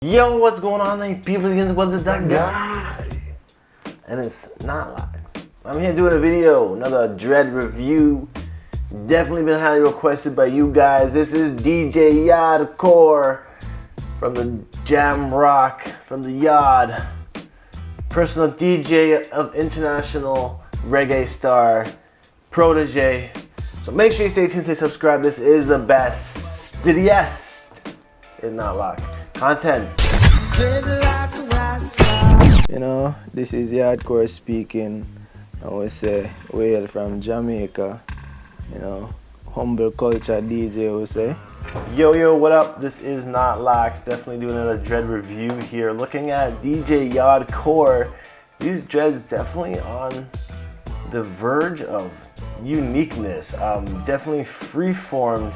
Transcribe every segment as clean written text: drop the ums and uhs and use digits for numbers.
Yo, what's going on, like people? What is that guy? And it's not Locs. I'm here doing a video, another dread review. Definitely been highly requested by you guys. This is DJ Yaadcore from the Jam Rock, from the Yard. Personal DJ of international reggae star, protege. So make sure you stay tuned, stay subscribed. This is the best. Yes, it's not Locs. Content. You know, this is Yaadcore speaking. I would say we're from Jamaica. You know, humble culture DJ would say. Yo, what up? This is not Locs. Definitely doing another dread review here. Looking at DJ Yaadcore. These dreads definitely on the verge of uniqueness. Definitely freeformed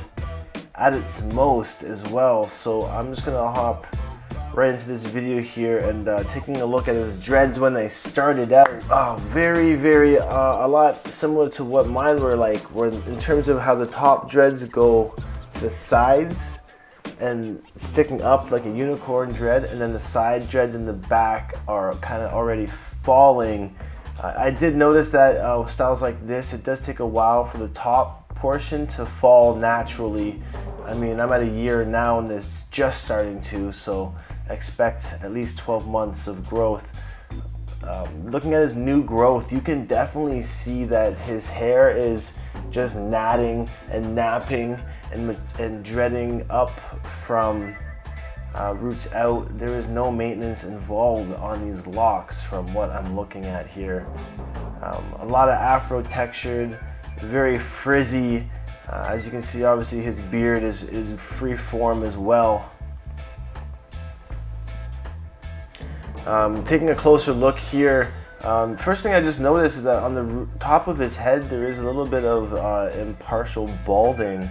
at its most as well. So I'm just gonna hop right into this video here and taking a look at his dreads when they started out. Very a lot similar to what mine were like, where in terms of how the top dreads go to the sides and sticking up like a unicorn dread, and then the side dreads in the back are kind of already falling. I did notice that styles like this, it does take a while for the top portion to fall naturally. I mean, I'm at a year now and it's just starting to, so expect at least 12 months of growth. Looking at his new growth, you can definitely see that his hair is just natting and napping and dreading up from roots out. There is no maintenance involved on these locks from what I'm looking at here. A lot of afro textured, very frizzy. As you can see, obviously his beard is free form as well. Taking a closer look here, first thing I just noticed is that on the top of his head there is a little bit of impartial balding,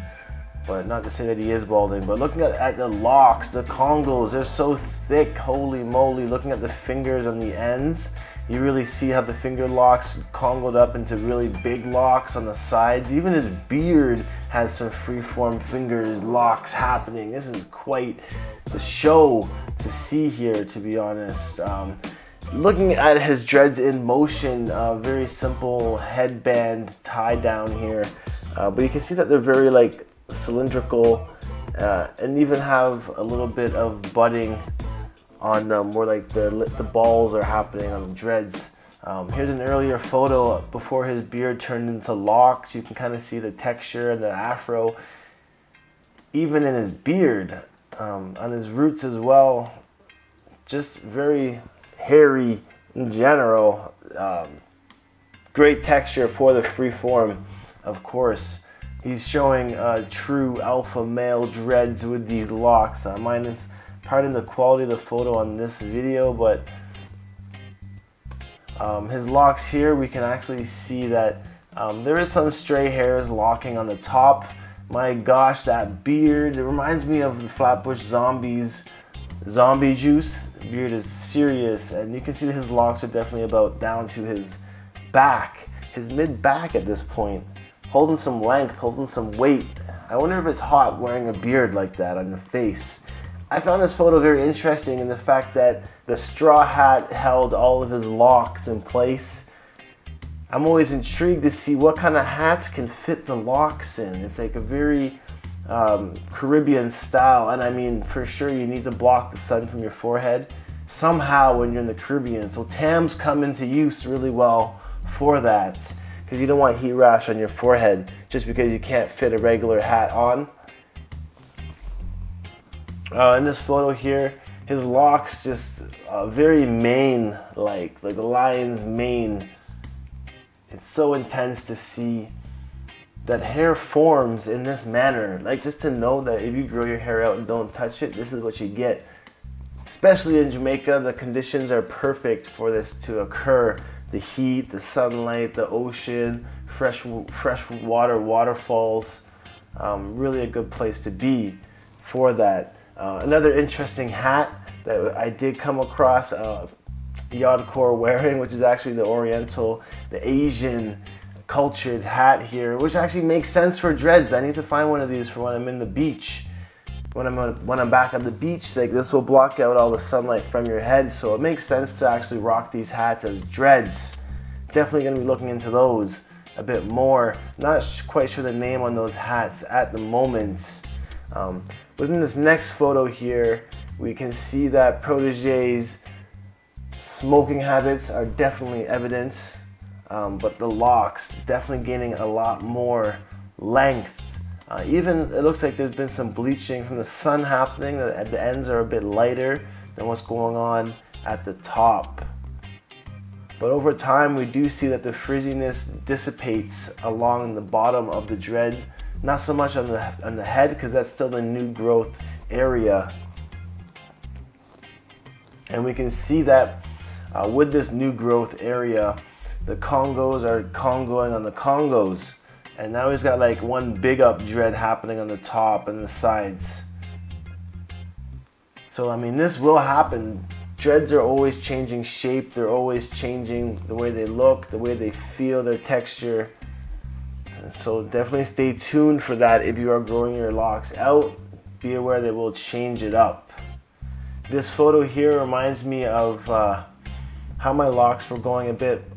but not to say that he is balding. But looking at the locks, the Congos, they're so thick, holy moly. Looking at the fingers on the ends, you really see how the finger locks congoed up into really big locks on the sides. Even his beard has some freeform fingers locks happening. This is quite the show to see here, to be honest. Looking at his dreads in motion, very simple headband tie down here, but you can see that they're very like cylindrical, and even have a little bit of budding on them, where like the balls are happening on the dreads. Here's an earlier photo before his beard turned into locks. You can kind of see the texture and the afro even in his beard, on his roots as well. Just very hairy in general. Great texture for the freeform, of course. He's showing true alpha male dreads with these locks. Mine is, pardon the quality of the photo on this video, but his locks here, we can actually see that there is some stray hairs locking on the top. My gosh, that beard, it reminds me of the Flatbush Zombies Zombie Juice. The beard is serious, and you can see that his locks are definitely about down to his back, his mid-back at this point. Holding some length, holding some weight. I wonder if it's hot wearing a beard like that on the face. I found this photo very interesting in the fact that the straw hat held all of his locks in place. I'm always intrigued to see what kind of hats can fit the locks in. It's like a very Caribbean style, and I mean, for sure you need to block the sun from your forehead somehow when you're in the Caribbean. So Tams come into use really well for that, because you don't want heat rash on your forehead just because you can't fit a regular hat on. In this photo here, his locks just very mane like the lion's mane. It's so intense to see that hair forms in this manner. Like, just to know that if you grow your hair out and don't touch it, this is what you get. Especially in Jamaica, the conditions are perfect for this to occur. The heat, the sunlight, the ocean, fresh water, waterfalls. Really a good place to be for that. Another interesting hat that I did come across Yaadcore wearing, which is actually the Oriental, the Asian cultured hat here, which actually makes sense for dreads. I need to find one of these for when I'm in the beach. when I'm back at the beach, like this will block out all the sunlight from your head, so it makes sense to actually rock these hats as dreads. Definitely going to be looking into those a bit more. Not quite sure the name on those hats at the moment. Within this next photo here, we can see that Protege's smoking habits are definitely evident, but the locks definitely gaining a lot more length. Even it looks like there's been some bleaching from the sun happening. At the ends are a bit lighter than what's going on at the top. But over time, we do see that the frizziness dissipates along the bottom of the dread. Not so much on the head, because that's still the new growth area. And we can see that with this new growth area, the Congos are Congoing on the Congos. And now he's got like one big up dread happening on the top and the sides. So I mean, this will happen. Dreads are always changing shape. They're always changing the way they look, the way they feel, their texture. And so definitely stay tuned for that. If you are growing your locks out, be aware they will change it up. This photo here reminds me of how my locks were going a bit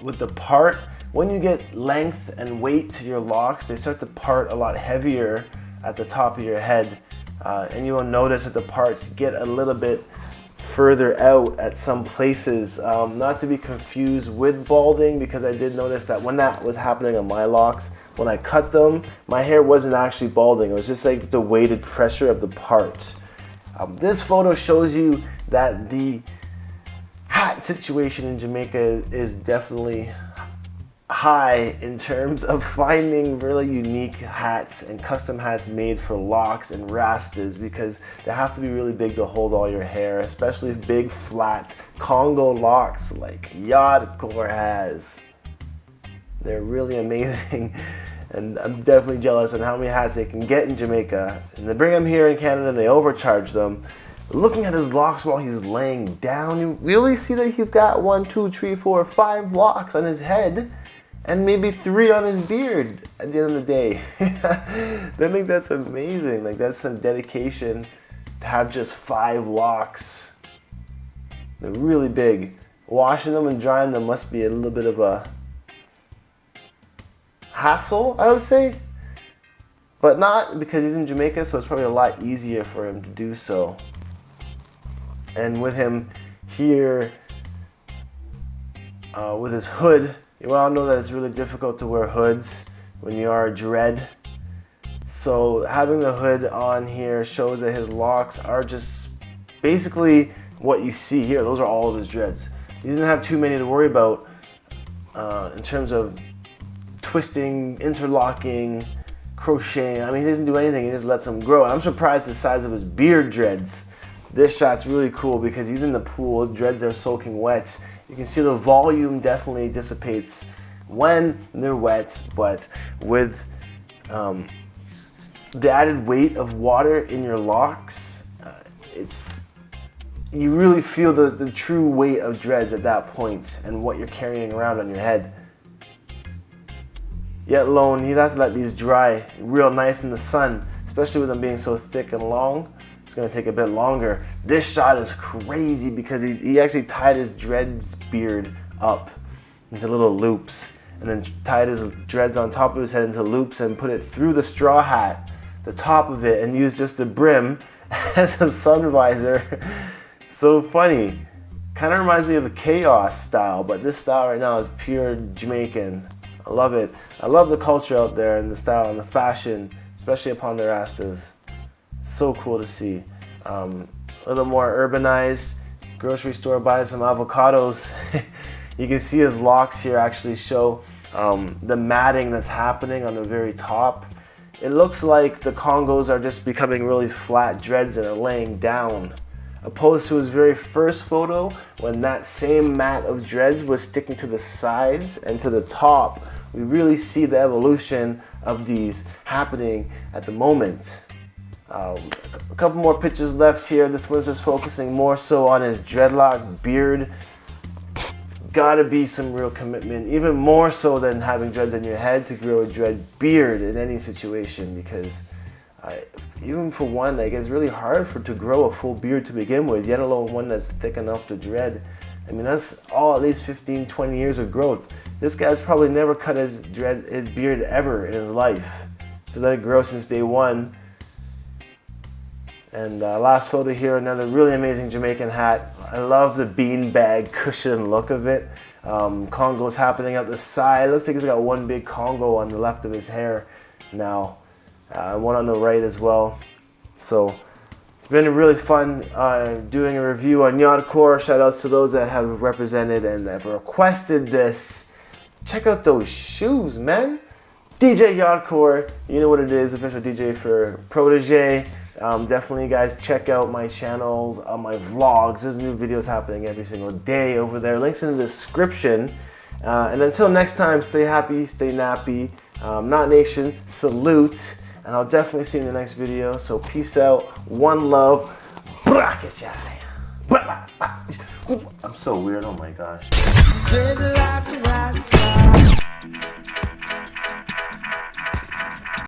with the part. When you get length and weight to your locks, they start to part a lot heavier at the top of your head. And you will notice that the parts get a little bit further out at some places. Not to be confused with balding, because I did notice that when that was happening on my locks, when I cut them, my hair wasn't actually balding. It was just like the weighted pressure of the part. This photo shows you that the hat situation in Jamaica is definitely high in terms of finding really unique hats and custom hats made for locks and rastas, because they have to be really big to hold all your hair, especially big flat Congo locks like Yaadcore has. They're really amazing, and I'm definitely jealous on how many hats they can get in Jamaica. And they bring them here in Canada and they overcharge them. Looking at his locks while he's laying down, you really see that he's got 1, 2, 3, 4, 5 locks on his head, and maybe 3 on his beard at the end of the day. I think that's amazing. Like, that's some dedication to have just 5 locks. They're really big. Washing them and drying them must be a little bit of a hassle, I would say. But not, because he's in Jamaica, so it's probably a lot easier for him to do so. And with him here, with his hood, you all know that it's really difficult to wear hoods when you are a dread. So having the hood on here shows that his locks are just basically what you see here. Those are all of his dreads. He doesn't have too many to worry about in terms of twisting, interlocking, crocheting. I mean, he doesn't do anything. He just lets them grow. I'm surprised at the size of his beard dreads. This shot's really cool because he's in the pool. Dreads are soaking wet. You can see the volume definitely dissipates when they're wet, but with the added weight of water in your locks, you really feel the true weight of dreads at that point and what you're carrying around on your head. Yet alone, you'd have to let these dry real nice in the sun, especially with them being so thick and long. It's going to take a bit longer. This shot is crazy because he actually tied his dreads beard up into little loops, and then tied his dreads on top of his head into loops and put it through the straw hat, the top of it, and used just the brim as a sun visor. So funny. Kind of reminds me of a chaos style, but this style right now is pure Jamaican. I love it. I love the culture out there and the style and the fashion, especially upon the Rastas. So cool to see. A little more urbanized. Grocery store buying some avocados. You can see his locks here actually show the matting that's happening on the very top. It looks like the Congos are just becoming really flat dreads and are laying down, opposed to his very first photo when that same mat of dreads was sticking to the sides and to the top. We really see the evolution of these happening at the moment. A couple more pictures left here. This one's just focusing more so on his dreadlock beard. It's gotta be some real commitment, even more so than having dreads on your head, to grow a dread beard in any situation, because even for one, like it's really hard to grow a full beard to begin with, yet alone one that's thick enough to dread. I mean, that's all at least 15, 20 years of growth. This guy's probably never cut his beard ever in his life. He's let it grow since day one. And last photo here, another really amazing Jamaican hat. I love the beanbag cushion look of it. Congos happening up the side. Looks like he's got one big Congo on the left of his hair now. One on the right as well. So it's been really fun doing a review on Yaadcore. Shout outs to those that have represented and have requested this. Check out those shoes, man. DJ Yaadcore, you know what it is, official DJ for Protege. Definitely guys, check out my channels, my vlogs. There's new videos happening every single day over there. Links in the description. And until next time, stay happy, stay nappy. Knot Nation, salute. And I'll definitely see you in the next video. So peace out, one love. I'm so weird, oh my gosh.